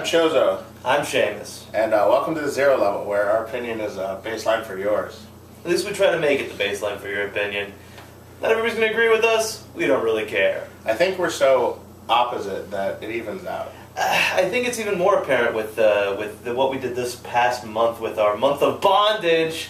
Chozo. I'm Shamus. And welcome to the Zero Level, where our opinion is a baseline for yours. At least we try to make it the baseline for your opinion. Not everybody's going to agree with us. We don't really care. I think we're so opposite that it evens out. I think it's even more apparent with what we did this past month with our Month of BONDage.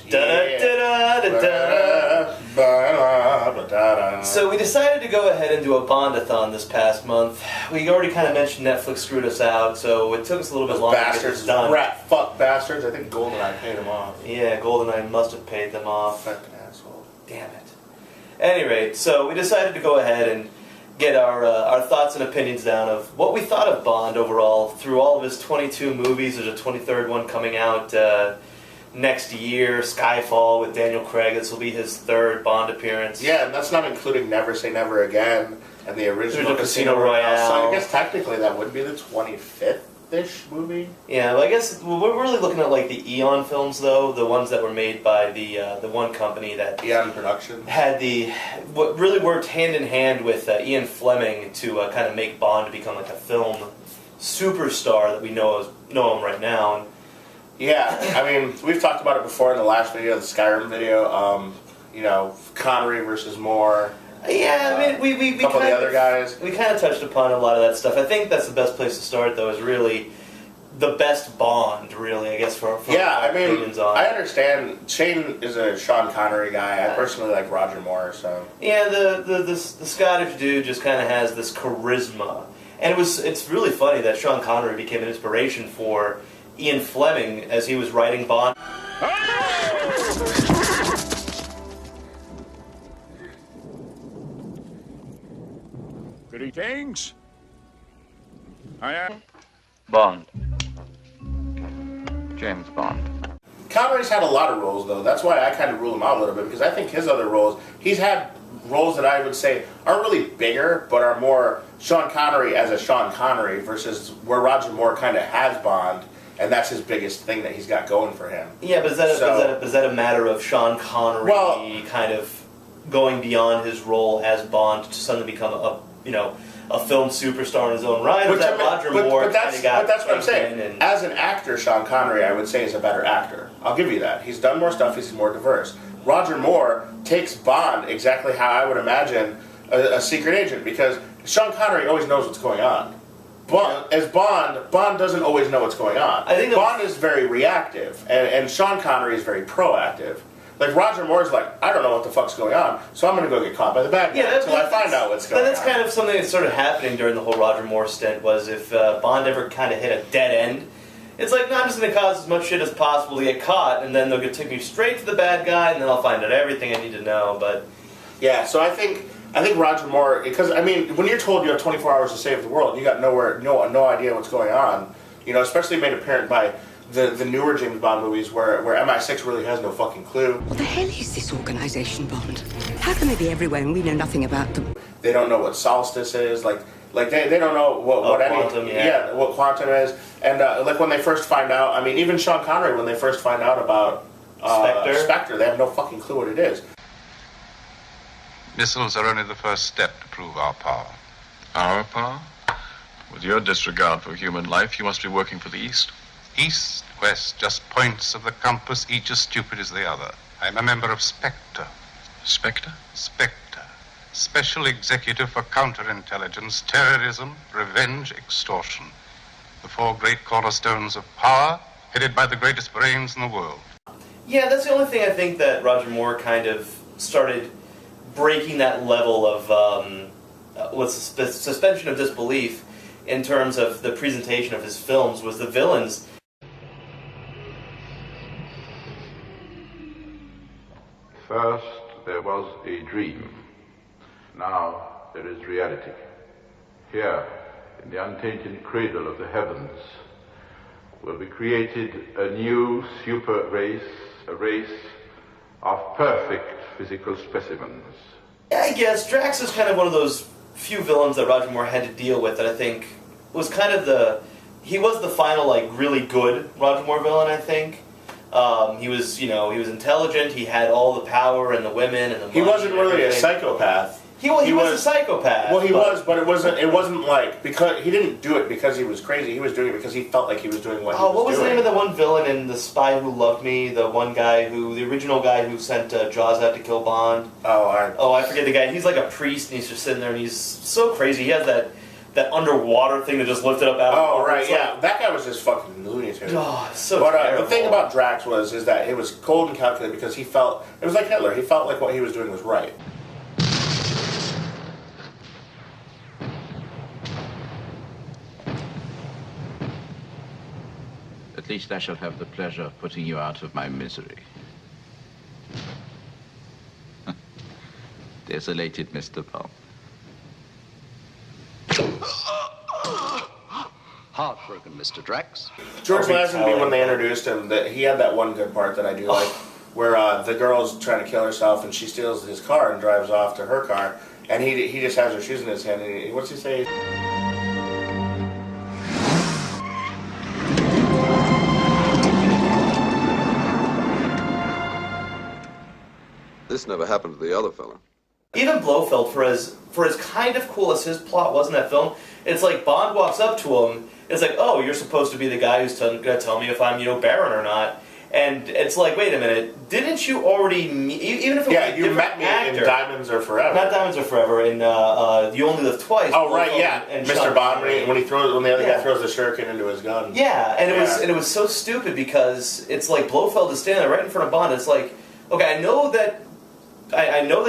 So we decided to go ahead and do a Bondathon this past month. We already kind of mentioned Netflix screwed us out, so it took us a little bit longer to get this done. Rat fuck bastards. I think GoldenEye paid them off. Yeah, GoldenEye must have paid them off. Fucking asshole. Damn it. At any rate, so we decided to go ahead and get our thoughts and opinions down of what we thought of Bond overall through all of his 22 movies. There's a 23rd one coming out next year, Skyfall with Daniel Craig. This will be his third Bond appearance. Yeah, and that's not including Never Say Never Again and the original Casino Royale. So I guess technically that would be the 25th-ish movie. Yeah, well, I guess we're really looking at like the Eon films, though, the ones that were made by the one company that Eon Productions had what really worked hand in hand with Ian Fleming to kind of make Bond become like a film superstar that we know him right now. And yeah, I mean, we've talked about it before in the last video, the Skyrim video. You know, Connery versus Moore. Yeah, I mean, we couple of the other guys. We kind of touched upon a lot of that stuff. I think that's the best place to start, though, is really the best Bond, really, I guess, for yeah, I mean, opinions on. I understand. Shane is a Sean Connery guy. I personally like Roger Moore, so. Yeah, the Scottish dude just kind of has this charisma. And it's really funny that Sean Connery became an inspiration for Ian Fleming as he was writing Bond. Greetings. I am Bond. James Bond. Connery's had a lot of roles, though. That's why I kind of rule him out a little bit, because I think his other roles, he's had roles that I would say aren't really bigger, but are more Sean Connery as a Sean Connery versus where Roger Moore kind of has Bond, and that's his biggest thing that he's got going for him. Yeah, but is that a matter of Sean Connery kind of going beyond his role as Bond to suddenly become a film superstar in his own right? Or that Roger Moore but that's what I'm saying. As an actor, Sean Connery, I would say, is a better actor. I'll give you that. He's done more stuff. He's more diverse. Roger Moore takes Bond exactly how I would imagine a secret agent, because Sean Connery always knows what's going on. As Bond doesn't always know what's going on. I think Bond is very reactive, and Sean Connery is very proactive. Like, Roger Moore's like, I don't know what the fuck's going on, so I'm going to go get caught by the bad guy until I find out what's going on. That's kind of something that's sort of happening during the whole Roger Moore stint, was if Bond ever kind of hit a dead end, it's like, no, I'm just going to cause as much shit as possible to get caught, and then they're going to take me straight to the bad guy, and then I'll find out everything I need to know, but... Yeah, so I think Roger Moore, because, I mean, when you're told you have 24 hours to save the world, you got no idea what's going on, you know, especially made apparent by the newer James Bond movies where MI6 really has no fucking clue. What the hell is this organization, Bond? How can they be everywhere and we know nothing about them? They don't know what solstice is, like they don't know what quantum, what quantum is, and like when they first find out, I mean, even Sean Connery, when they first find out about Spectre, they have no fucking clue what it is. Missiles are only the first step to prove our power. Our power? With your disregard for human life, you must be working for the East. East, West, just points of the compass, each as stupid as the other. I'm a member of Spectre. Spectre? Spectre. Special Executive for Counterintelligence, Terrorism, Revenge, Extortion. The four great cornerstones of power, headed by the greatest brains in the world. Yeah, that's the only thing I think that Roger Moore kind of started breaking that level of suspension of disbelief in terms of the presentation of his films, was the villains. First, there was a dream. Now, there is reality. Here, in the untainted cradle of the heavens, will be created a new super race, a race of perfect physical specimens. Yeah, I guess Drax is kind of one of those few villains that Roger Moore had to deal with that I think was kind of he was the final, like, really good Roger Moore villain, I think. He was intelligent, he had all the power and the women and the money. He wasn't really a psychopath. He was a psychopath. Well, he was, but it wasn't like, because he didn't do it because he was crazy. He was doing it because he felt like he was doing what he was doing. What was the name of the one villain in The Spy Who Loved Me? The one guy the original guy who sent Jaws out to kill Bond? I forget the guy. He's like a priest, and he's just sitting there, and he's so crazy. He has that underwater thing that just lifted up out of the water. Right, yeah. That guy was just fucking Looney Tunes. Oh, so But terrible. the thing about Drax is that it was cold and calculated because he felt, it was like Hitler. He felt like what he was doing was right. At least I shall have the pleasure of putting you out of my misery. Desolated Mr. Bond. Heartbroken, Mr. Drax. George Lazenby, when they introduced him, he had that one good part that I do like, where the girl's trying to kill herself and she steals his car and drives off to her car, and he just has her shoes in his hand. And what's he say? This never happened to the other fella. Even Blofeld, for as kind of cool as his plot was in that film, it's like Bond walks up to him. It's like, oh, you're supposed to be the guy who's going to tell me if I'm, Baron or not. And it's like, wait a minute, didn't you already meet, even if it was a different met me actor, in Diamonds Are Forever. Not Diamonds Are Forever, in You Only Live Twice. Oh, right, yeah. And Mr. Bond, when the other guy throws the shuriken into his gun. Yeah, and it was so stupid because it's like Blofeld is standing there right in front of Bond. It's like, okay, I know that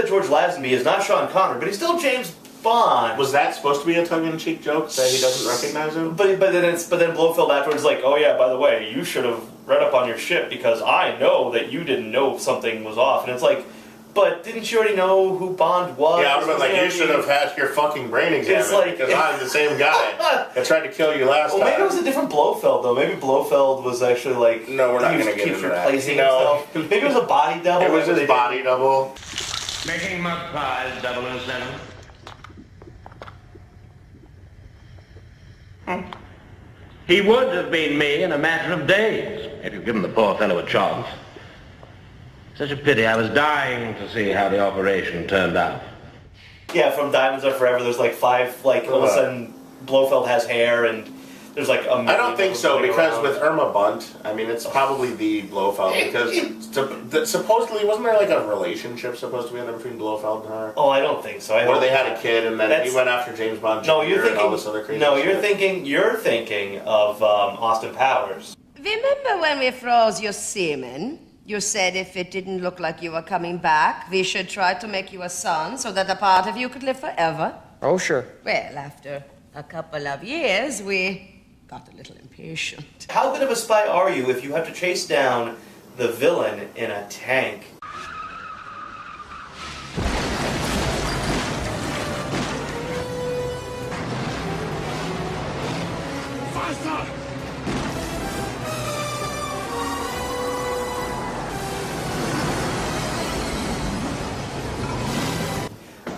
George Lazenby is not Sean Connery, but he's still James Bond. Was that supposed to be a tongue-in-cheek joke that he doesn't recognize him? But then Blofeld afterwards is like, oh yeah, by the way, you should have read up on your ship because I know that you didn't know something was off. And it's like, but didn't you already know who Bond was? Yeah, I would have been like, you should have had your fucking brain examined because I'm the same guy that tried to kill you last time. Well, maybe it was a different Blofeld, though. Maybe Blofeld was actually like... No, we're not going to get into that. Replacing himself. Maybe it was a body double. It was his body double. Making mud pies, 007. He would have been me in a matter of days, if you'd given the poor fellow a chance. Such a pity. I was dying to see how the operation turned out. Yeah, from Diamonds Are Forever, there's like 5, all of a sudden, Blofeld has hair, and there's like a... I don't think so, because with Irma Bunt, I mean, it's probably the Blofeld, because supposedly, wasn't there like a relationship supposed to be in there between Blofeld and her? Oh, I don't think so. Or they had a kid, and then he went after James Bond Jr. and all this other crazy shit. You're thinking of Austin Powers. Remember when we froze your semen? You said if it didn't look like you were coming back, we should try to make you a son so that a part of you could live forever. Oh, sure. Well, after a couple of years, we got a little impatient. How good of a spy are you if you have to chase down the villain in a tank? Faster!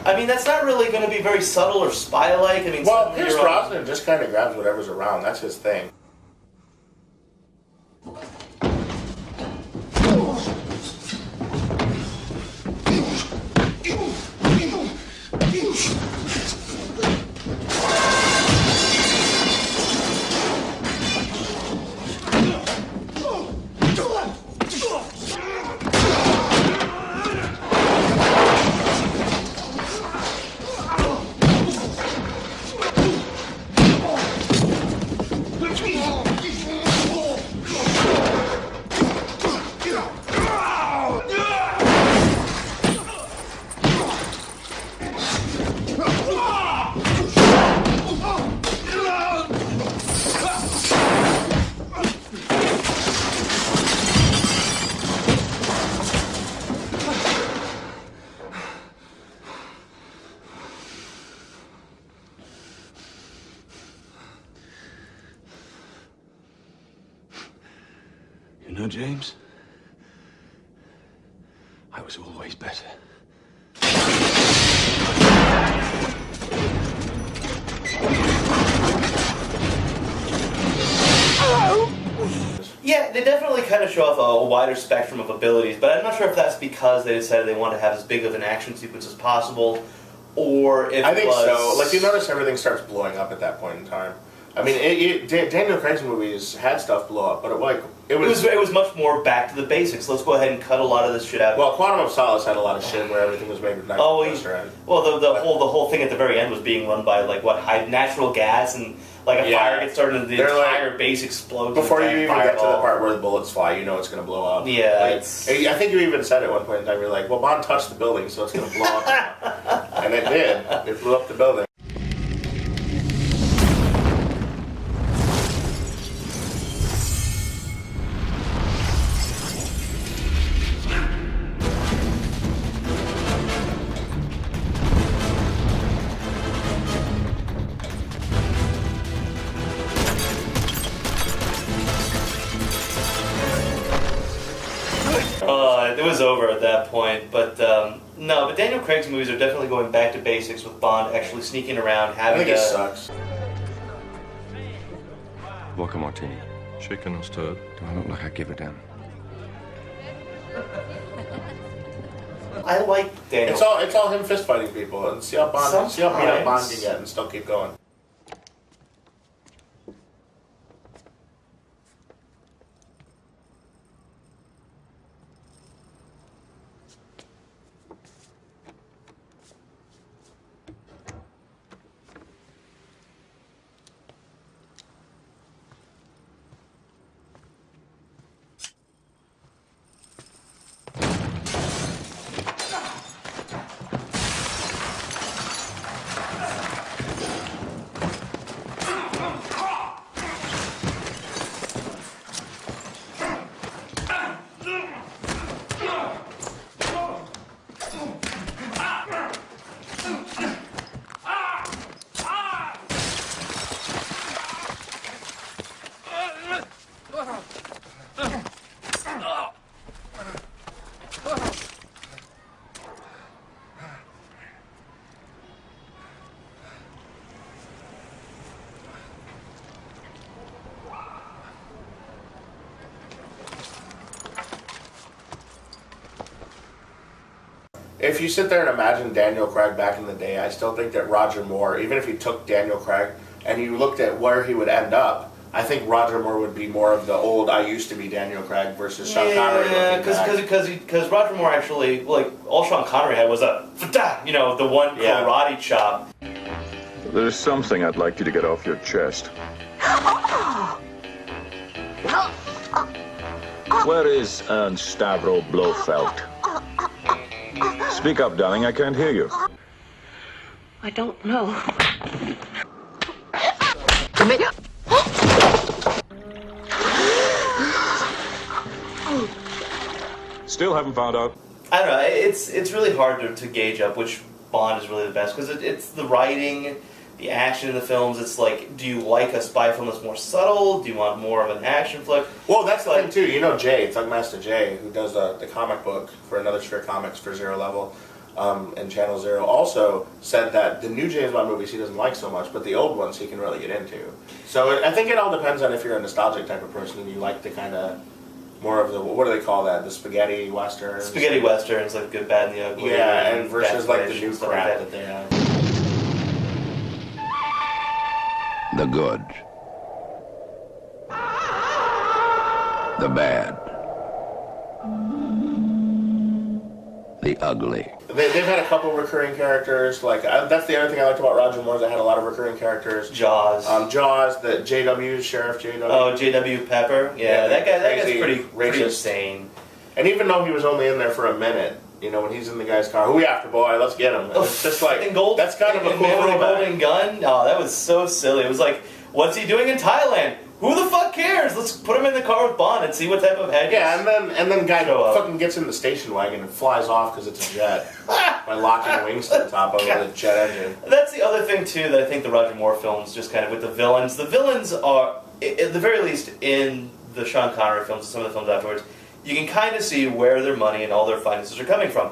I mean, that's not really going to be very subtle or spy-like. I mean, well, Pierce Brosnan just kind of grabs whatever's around. That's his thing. You know, James, I was always better. Yeah, they definitely kind of show off a wider spectrum of abilities, but I'm not sure if that's because they decided they wanted to have as big of an action sequence as possible, or if I think it was... so. Like, you notice everything starts blowing up at that point in time. I mean, Daniel Craig's movies had stuff blow up, but it was much more back to the basics. Let's go ahead and cut a lot of this shit out. Well, Quantum of Solace had a lot of shit where everything was made with nitroglycerin. The whole thing at the very end was being run by natural gas, and like a fire gets started and the entire base explodes. Before you even get to the part where the bullets fly, you know it's going to blow up. Yeah, I think you even said at one point in time, you're like, well, Bond touched the building, so it's going to blow up. And it did. It blew up the building. It was over at that point, but no. But Daniel Craig's movies are definitely going back to basics with Bond actually sneaking around, having. I think it sucks. Vodka martini. Shaken or stirred? Do I look like I give a damn? I like Daniel. It's all him fist fighting people and see how beat up Bond can get and still keep going. If you sit there and imagine Daniel Craig back in the day, I still think that Roger Moore, even if you took Daniel Craig and you looked at where he would end up, I think Roger Moore would be more of the old I used to be Daniel Craig versus Sean Connery. Yeah, because Roger Moore actually, like, all Sean Connery had was the one karate chop. There's something I'd like you to get off your chest. Where is Ernst Stavro Blofeld? Speak up, darling, I can't hear you. I don't know. Still haven't found out. I don't know. It's really hard to gauge up which Bond is really the best, because it's the writing, the action in the films. It's like, do you like a spy film that's more subtle? Do you want more of an action flick? Well, that's the thing too. You know Jay, Thugmaster Jay, who does the comic book for Another Sphere Comics for Zero Level and Channel Zero, also said that the new James Bond movies he doesn't like so much, but the old ones he can really get into. So I think it all depends on if you're a nostalgic type of person and you like the kind of more of the, what do they call that? The spaghetti westerns? Spaghetti westerns, like Good, Bad, and the Ugly. Yeah, and versus like the new crap that they have. The good. The bad. The ugly. They've had a couple recurring characters. Like that's the other thing I liked about Roger Moore. They had a lot of recurring characters. Jaws. Jaws. The JW Sheriff JW. Oh, JW Pepper. Yeah, that guy's pretty racist. insane. And even though he was only in there for a minute, you know, when he's in the guy's car, who we after, boy? Let's get him. And it's just like that's kind of a cool golden gun. Oh, that was so silly. It was like, what's he doing in Thailand? Who the fuck cares? Let's put him in the car with Bond and see what type of head. Yeah, and then guy fucking gets in the station wagon and flies off because it's a jet by locking wings to the top of the jet engine. That's the other thing too that I think the Roger Moore films just kind of with the villains. The villains are, at the very least, in the Sean Connery films and some of the films afterwards, you can kind of see where their money and all their finances are coming from.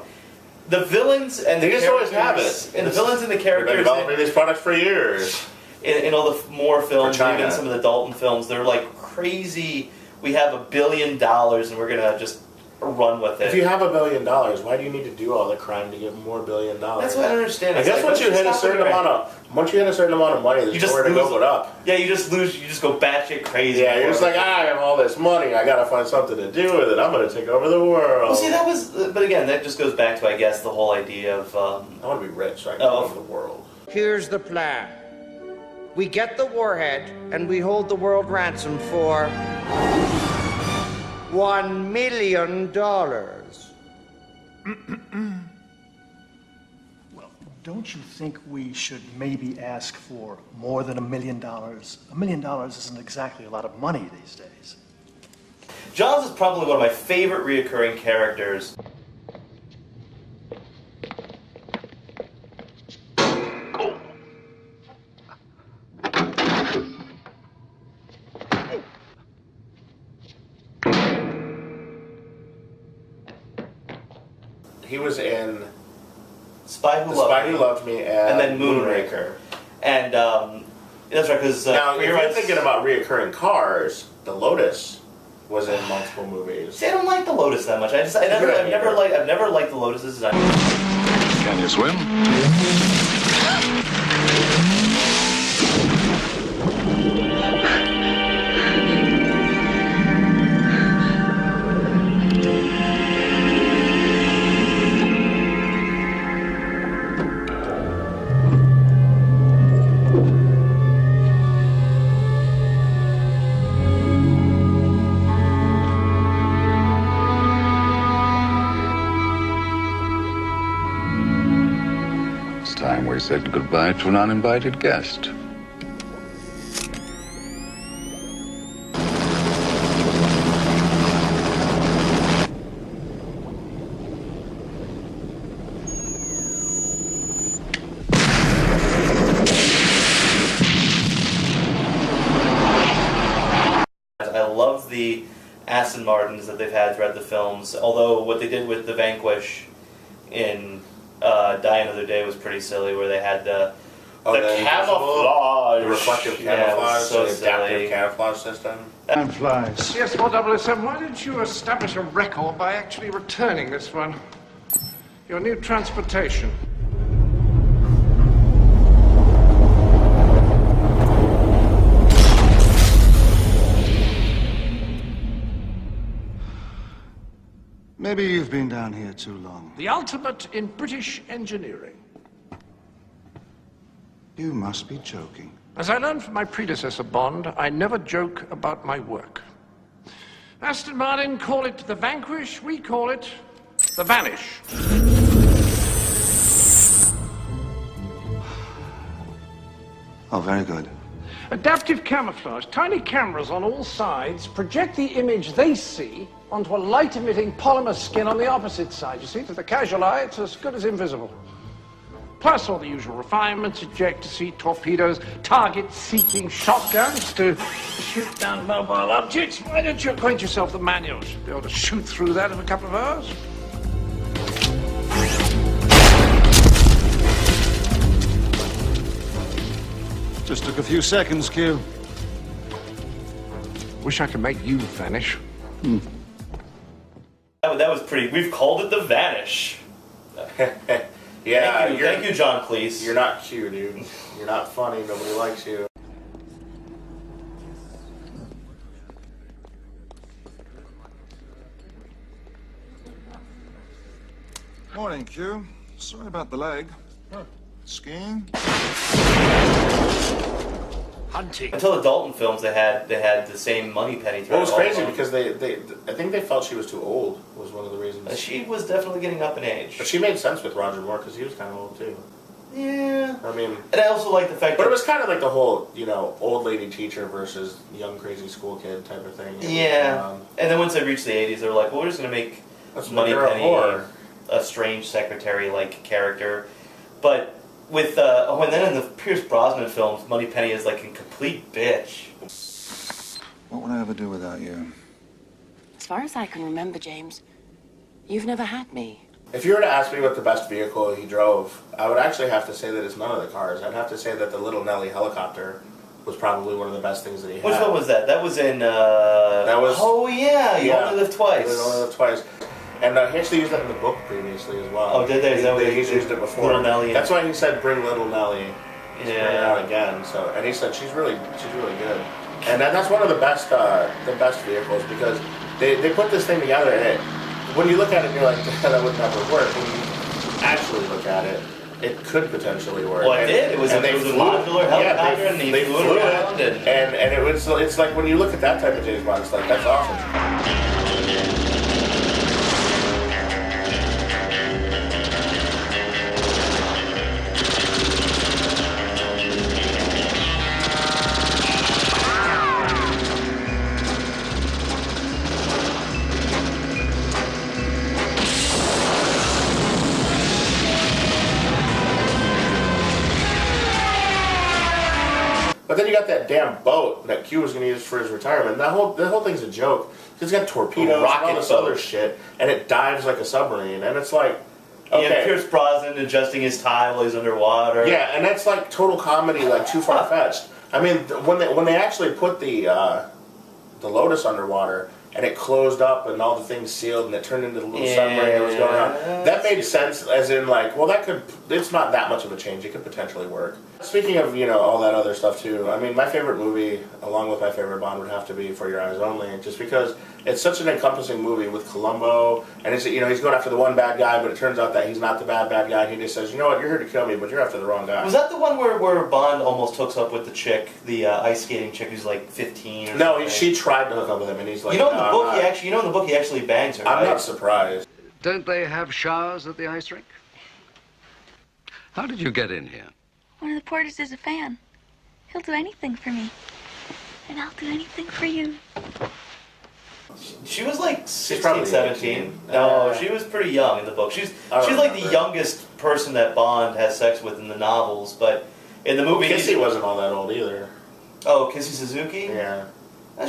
The villains and they just always have it. And the villains and the characters. They've been developing these products for years. In all the Moore films, even some of the Dalton films, they're like crazy. We have $1 billion and we're gonna just run with it. If you have $1 billion, why do you need to do all the crime to get more $1 billion? That's what I don't understand. I guess once you hit a certain amount of money, there's nowhere to go but up. Yeah, you just go batshit crazy. Yeah, you're just like, I have all this money, I gotta find something to do with it. I'm gonna take over the world. Well, see, but again, that just goes back to, I guess, the whole idea of. I want to be rich, so I can take over the world. Here's the plan. We get the warhead, and we hold the world ransom for $1 million. Well, don't you think we should maybe ask for more than $1 million? $1 million isn't exactly a lot of money these days. Jaws is probably one of my favorite reoccurring characters. He was in Spy Who Loved Me, and then Moonraker. And that's right, because now if you're thinking about reoccurring cars, the Lotus was in multiple movies. See, I don't like the Lotus that much. I've never liked the Lotuses. Can you swim? Time we said goodbye to an uninvited guest. I love the Aston Martins that they've had throughout the films, although what they did with the Vanquish in Die Another Day was pretty silly, where they had the camouflage. The reflective camouflage, so the adaptive camouflage system. Flies. Yes, 4007, why didn't you establish a record by actually returning this one? Your new transportation. Maybe you've been down here too long. The ultimate in British engineering. You must be joking. As I learned from my predecessor, Bond, I never joke about my work. Aston Martin call it the Vanquish, we call it the Vanish. Oh, very good. Adaptive camouflage. Tiny cameras on all sides project the image they see onto a light-emitting polymer skin on the opposite side. You see, to the casual eye, it's as good as invisible. Plus all the usual refinements, ejector seat, torpedoes, target-seeking shotguns to shoot down mobile objects. Why don't you acquaint yourself with the manuals? You'll be able to shoot through that in a couple of hours. Just took a few seconds, Q. Wish I could make you vanish. That was pretty. We've called it the Vanish. Yeah, thank you, John Cleese. You're not cute, dude. You're not funny. Nobody likes you. Morning, Q. Sorry about the leg. Skiing? Hunting. Until the Dalton films, they had the same Moneypenny. Well, it was crazy because I think they felt she was too old. Was one of the reasons. She was definitely getting up in age. But she made sense with Roger Moore because he was kind of old too. Yeah. I mean, and I also like the fact but that it was kind of like the whole, old lady teacher versus young crazy school kid type of thing. Yeah. And then once they reached the 80s, they were like, well, we're just gonna make Moneypenny a strange secretary-like character. But with and then in the Pierce Brosnan films, Moneypenny is like a complete bitch. What would I ever do without you? As far as I can remember, James, you've never had me. If you were to ask me what the best vehicle he drove, I would actually have to say that it's none of the cars. I'd have to say that the little Nelly helicopter was probably one of the best things that he had. Which one was that? That was in. That was. Oh yeah, You Only Live Twice. You Only Live Twice. And he actually used that in the book previously as well. Oh, did they? Is that what He's used it before. Little Nellie. That's why he said bring Little Nellie. Bring her out again. So, and he said she's really good. And that's one of the best vehicles because they put this thing together and when you look at it, you're like, that would never work. When you actually look at it, it could potentially work. Well, it did. It was a modular helicopter, and they flew it around. And it's like when you look at that type of James Bond, it's like that's awesome. But then you got that damn boat that Q was going to use for his retirement. That whole thing's a joke. It's got torpedoes and all this other shit, and it dives like a submarine. And it's like, okay. Yeah, Pierce Brosnan adjusting his tie while he's underwater. Yeah, and that's like total comedy, like too far fetched. I mean, when they actually put the Lotus underwater and it closed up and all the things sealed and it turned into the little submarine that was going on, that made sense. As in, like, well, it's not that much of a change. It could potentially work. Speaking of, all that other stuff too, I mean, my favorite movie, along with my favorite Bond, would have to be For Your Eyes Only, just because it's such an encompassing movie with Columbo, and it's, he's going after the one bad guy, but it turns out that he's not the bad guy. He just says, you know what, you're here to kill me, but you're after the wrong guy. Was that the one where Bond almost hooks up with the chick, the ice skating chick who's like 15 or something? She tried to hook up with him, and he's like, in the book he actually bangs her. I'm not surprised. Don't they have showers at the ice rink? How did you get in here? One of the porters is a fan. He'll do anything for me. And I'll do anything for you. She was like 16, 17. No, she was pretty young in the book. She's like the youngest person that Bond has sex with in the novels, but in the movie... Kissy wasn't all that old either. Oh, Kissy Suzuki? Yeah.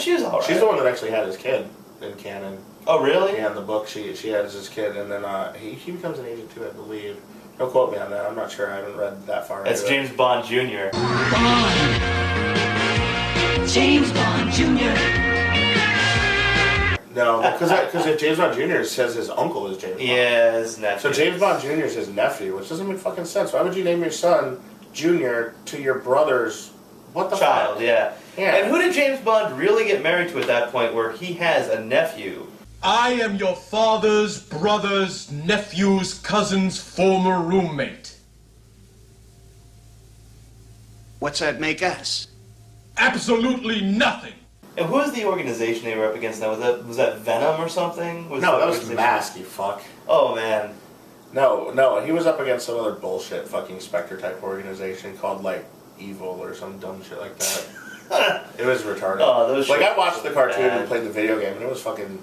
She was alright. She's the one that actually had his kid in canon. Oh, really? Yeah, in the book she had his kid, and then he becomes an agent too, I believe. Don't quote me on that. I'm not sure. I haven't read that far. That's James Bond Jr. James Bond Jr. No, because if James Bond Jr. says his uncle is James Bond. Yeah, his nephew. So James Bond Jr. is his nephew, which doesn't make fucking sense. Why would you name your son Junior to your brother's child? Fuck? Yeah. Yeah. And who did James Bond really get married to at that point where he has a nephew? I am your father's brother's nephew's cousin's former roommate. What's that make us? Absolutely nothing. And who was the organization they were up against now? Was that Venom or something? No, that was Mask, you fuck. Oh, man. No, he was up against some other bullshit fucking Spectre type organization called, like, Evil or some dumb shit like that. It was retarded. Oh, those like, I shit watched the cartoon bad. and played the video game, and it was fucking...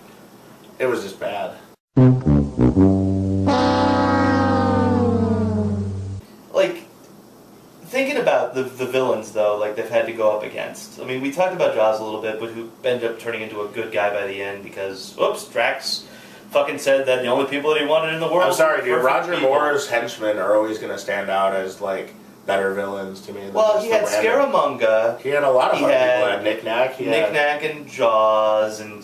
It was just bad. Like, thinking about the villains, though, like, they've had to go up against. I mean, we talked about Jaws a little bit, but who ended up turning into a good guy by the end because, Drax fucking said that the only people that he wanted in the world... I'm sorry, dude. were Roger people. Moore's henchmen are always going to stand out as, like, better villains to me. Than Well, just he the had random- Scaramanga. He had a lot of He other had people. He had Knick-Knack. Knick-Knack and Jaws and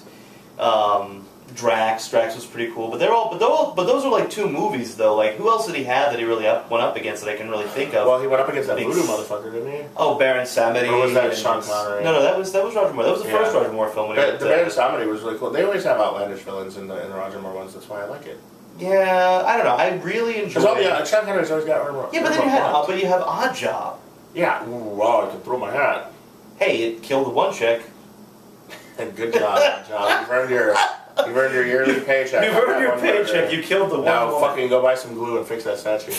Drax. Drax was pretty cool, but those are like two movies though. Like, who else did he have that he really went up against that I can really think of? Well, he went up against that voodoo motherfucker, didn't he? Oh, Baron Samedi. Or was that and- Sean Connery? No, that was Roger Moore. That was the first Roger Moore film. When he The Baron Samedi was really cool. They always have outlandish villains in the Roger Moore ones. That's why I like it. Yeah, I don't know. I really enjoy. Because all the Sean Connery's always got Roger Moore. Yeah, but then you have Odd Job. Yeah. Ooh, wow, I can throw my hat. Hey, it killed the one chick. And good job, John. You've earned your yearly paycheck. You've earned your paycheck. You killed the one. Now fucking go buy some glue and fix that statue.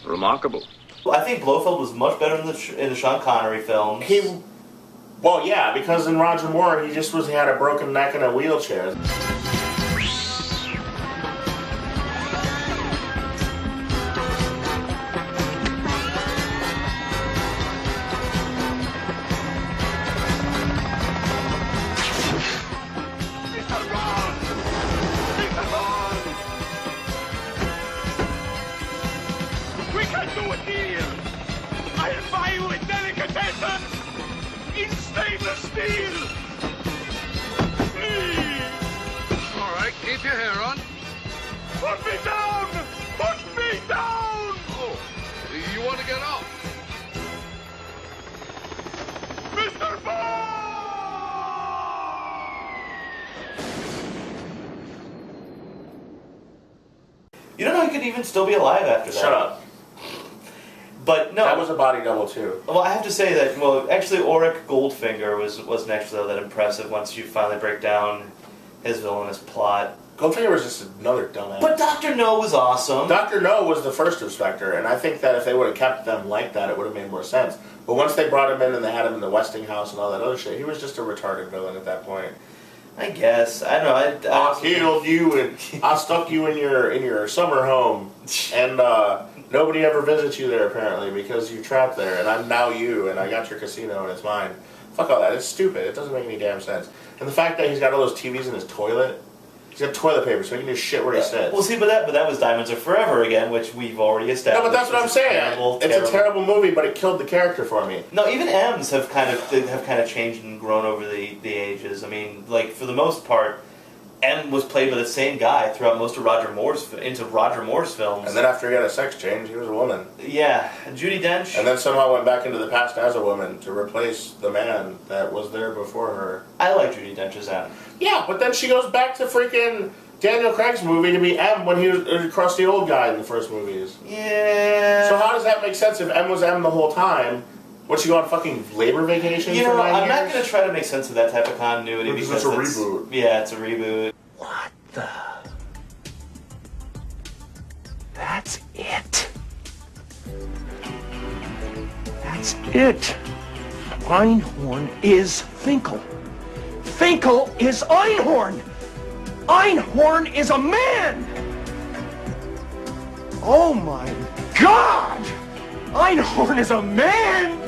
Remarkable. I think Blofeld was much better in the Sean Connery film. Well, yeah, because in Roger Moore, he had a broken neck and a wheelchair. We can do a deal. I'll buy you a delicatessen. stainless steel! All right, keep your hair on. Put me down! Put me down! Oh, you want to get off? Mr. Bond! You don't know he could even still be alive after that. Shut up. But no. That was a body double too. Well, I have to say that, well, actually Auric Goldfinger wasn't actually that impressive once you finally break down his villainous plot. Goldfinger was just another dumbass. But Dr. No was awesome. Dr. No was the first Inspector, and I think that if they would have kept them like that, it would have made more sense. But once they brought him in and they had him in the Westinghouse and all that other shit, he was just a retarded villain at that point. I guess. I don't know. I killed you and I stuck you in your summer home, and nobody ever visits you there apparently because you're trapped there, and I'm now you, and I got your casino and it's mine. Fuck all that. It's stupid. It doesn't make any damn sense. And the fact that he's got all those TVs in his toilet. He's got toilet paper, so he can just shit where he sits. Well, see, but that was Diamonds Are Forever again, which we've already established. No, but that's what I'm saying. It's a terrible movie, but it killed the character for me. No, even M's have kind of changed and grown over the ages. I mean, like for the most part, M was played by the same guy throughout most of Roger Moore's films. And then after he got a sex change, he was a woman. Yeah, Judi Dench. And then somehow went back into the past as a woman to replace the man that was there before her. I like Judi Dench as M. Yeah, but then she goes back to freaking Daniel Craig's movie to be M when he was across the old guy in the first movies. Yeah. So how does that make sense if M was M the whole time? Would she go on fucking labor vacation for 9 years? I'm not going to try to make sense of that type of continuity because it's a reboot. Yeah, it's a reboot. What the? That's it. That's it. Einhorn is Finkel. Finkel is Einhorn. Einhorn is a man. Oh my God! Einhorn is a man.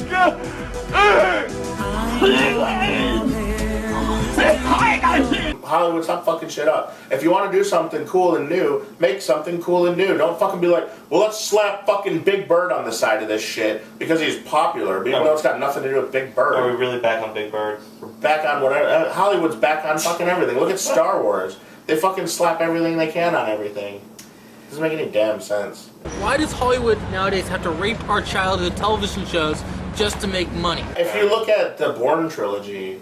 Hollywood, stop fucking shit up. If you want to do something cool and new, make something cool and new. Don't fucking be like, well, let's slap fucking Big Bird on the side of this shit because he's popular, even though it's got nothing to do with Big Bird. Are we really back on Big Bird? We're back on whatever. Hollywood's back on fucking everything. Look at Star Wars. They fucking slap everything they can on everything. Doesn't make any damn sense. Why does Hollywood nowadays have to rape our childhood television shows just to make money? If you look at the Bourne trilogy,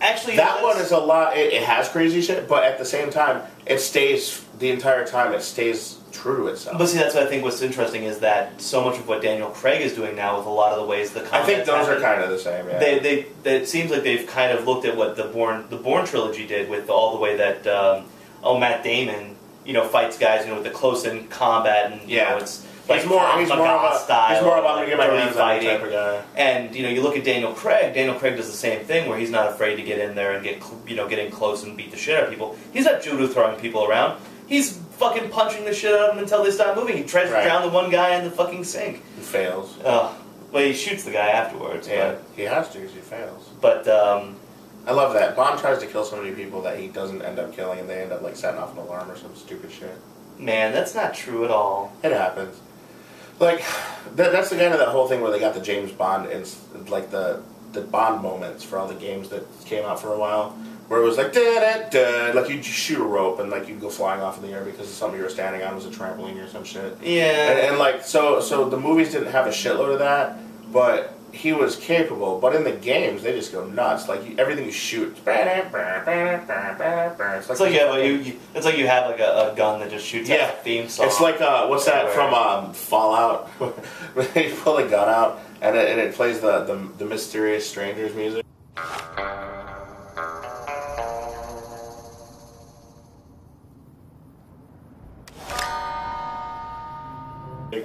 actually, that one is a lot. It has crazy shit, but at the same time, it stays the entire time. It stays true to itself. But see, that's what I think. What's interesting is that so much of what Daniel Craig is doing now, with a lot of the ways the combat. I think those are kind of the same. Yeah. It seems like they've kind of looked at what the Bourne trilogy did with all the way that Matt Damon, fights guys, with the close-in combat, and you know, it's like he's more of a get my hands on type of guy. And you look at Daniel Craig. Daniel Craig does the same thing, where he's not afraid to get in there and get in close and beat the shit out of people. He's not judo throwing people around. He's fucking punching the shit out of them until they stop moving. He tries to drown the one guy in the fucking sink. He fails. Oh, well, he shoots the guy afterwards. Yeah, but, he has to because he fails. But I love that. Bond tries to kill so many people that he doesn't end up killing, and they end up setting off an alarm or some stupid shit. Man, that's not true at all. It happens. That's the kind of that whole thing where they got the James Bond and the Bond moments for all the games that came out for a while, where it was like da-da-da, like you'd shoot a rope and you'd go flying off in the air because something you were standing on was a trampoline or some shit. Yeah. And so the movies didn't have a shitload of that, but he was capable. But in the games, they just go nuts. Everything you shoot. It's like you have a gun that just shoots out a theme song. It's like what's that from Fallout? When you pull a gun out and it plays the Mysterious Strangers music.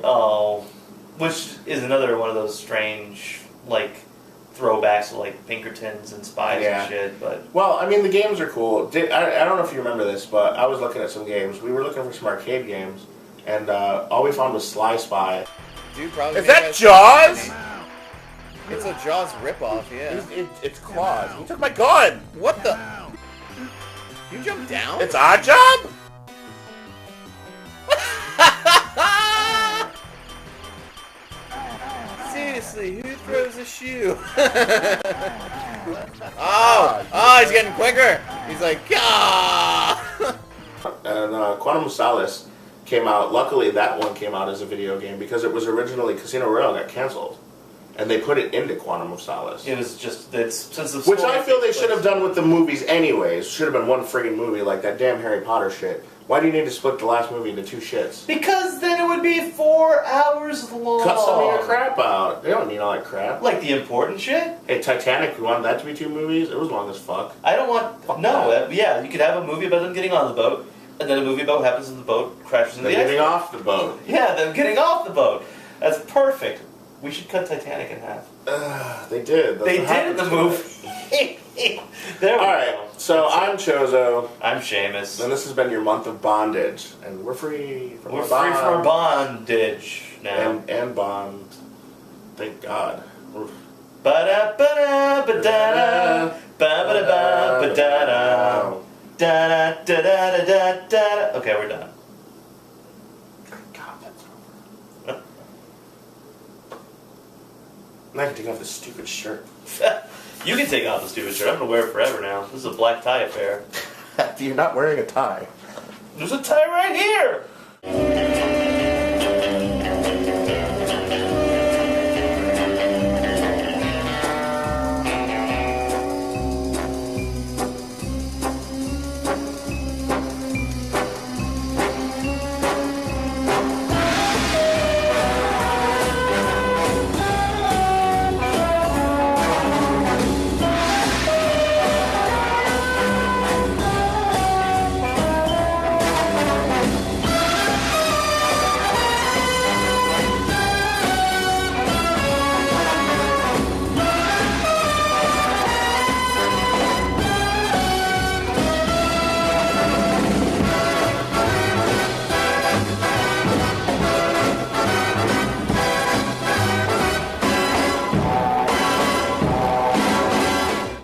Oh, which is another one of those strange throwbacks to Pinkertons and Spies and shit. But the games are cool. I don't know if you remember this, but I was looking at some games. We were looking for some arcade games, and all we found was Sly Spy. Dude, probably is that Jaws? It's a Jaws ripoff, yeah. It's Claws. He took my gun. What the? You jumped down? It's our job. Seriously, who throws a shoe? Oh, he's getting quicker. He's like, ah. And Quantum of Solace came out. Luckily, that one came out as a video game because it was originally Casino Royale got canceled, and they put it into Quantum of Solace. It was just since the which I feel they should have done with the movies anyways. Should have been one friggin' movie like that damn Harry Potter shit. Why do you need to split the last movie into 2 shits? Because then it would be 4 hours long. Cut some of your crap out. They don't need all that crap. Like the important shit? Hey, Titanic, we wanted that to be 2 movies? It was long as fuck. I don't want... Yeah, you could have a movie about them getting on the boat, and then a movie about what happens when the boat crashes into the iceberg. Getting off the boat. Yeah, them getting off the boat. That's perfect. We should cut Titanic in half. They did. They did in the movie. There we go. So I'm Chozo. I'm Shamus. And this has been your month of bondage. And we're free from We're our free from our bondage now. And bond. Thank God. Ba-da-ba-da, ba-da-da, ba-ba-da-ba, ba-da-da, da-da-da-da-da-da-da. Okay, we're done. God, that's over. Now I can take off this stupid shirt. You can take off the stupid shirt. I'm going to wear it forever now. This is a black tie affair. You're not wearing a tie. There's a tie right here!